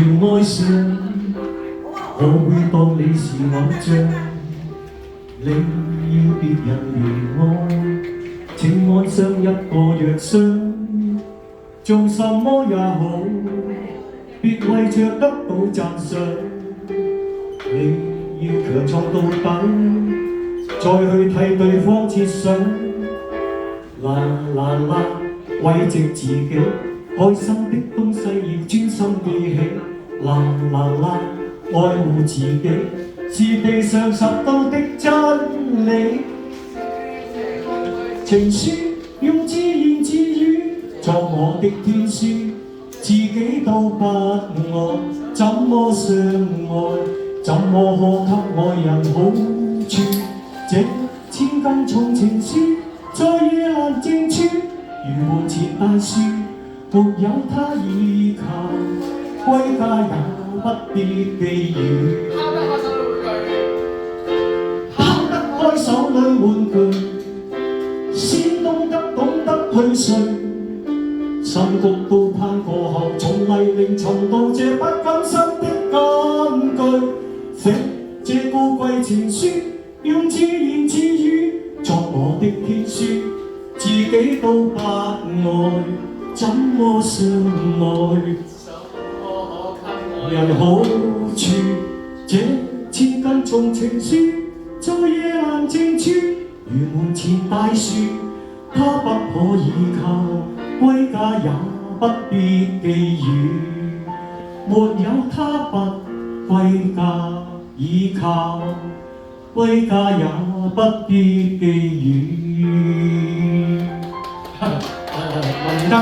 要愛上，我會當你是偶像。你要別人如我，請安上一個藥箱，做什麼也好，別為着得到讚賞。你要強壯到底，再去替對方設想。啦啦啦，慰藉自己，開心的東西要專心記起。啦啦啦，愛護自己是地上拾到的真理。情書用自言自語作我的天書，自己都不愛，怎麼相愛？怎麼可給愛人好處？這千斤重情書在夜闌靜處，如門前大樹，沒有他依靠，歸家也不必寄語。拋得開手裏玩具，先懂得去睡。山谷都攀過後，從泥濘尋到這不甘心的根據。寫這高貴情書，用自言自語作我的天書，自己都不愛，怎麼相愛？人好處，這千斤重情書，在夜闌靜處，如門前大樹，他不可依靠，歸家也不必寄語，沒有他不歸家依靠，歸家也不必寄語。唔得啊！